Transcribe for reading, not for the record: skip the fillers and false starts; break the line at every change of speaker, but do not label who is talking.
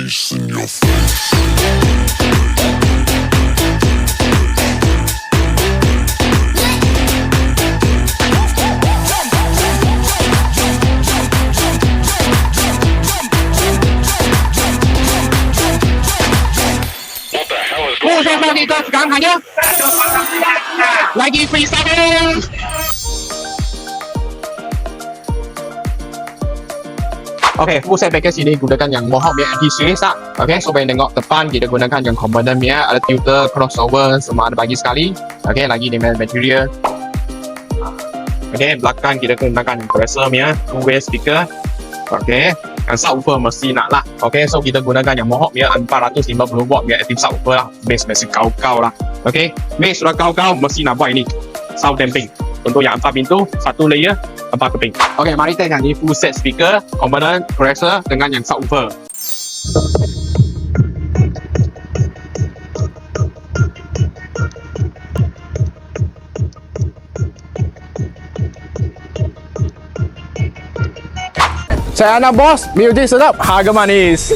bass in your face.
Saya bagi kau sekarang hanya lagi freestyle. Okay, full set package ini gunakan yang mohawk punya anti-series lah. Okay, so bayang tengok depan kita gunakan yang component punya, ada tutor, crossover, semua ada bagi sekali. Okay, lagi dengan material. Okay, belakang kita gunakan yang compressor punya, two-way speaker. Okay, yang subwoofer mesti nak lah. Okay, so kita gunakan yang mohawk punya 450 watt punya active subwoofer lah. Bass mesti kau-kau lah. Okay, bass sudah kau-kau mesti nak buat ini. Sound damping. Untuk yang 4 pintu, 1 layer, 4 keping. Okay, mari kita ganti full set speaker, component, compressor dengan yang subwoofer.
Saya anak bos, music sedap, harga manis.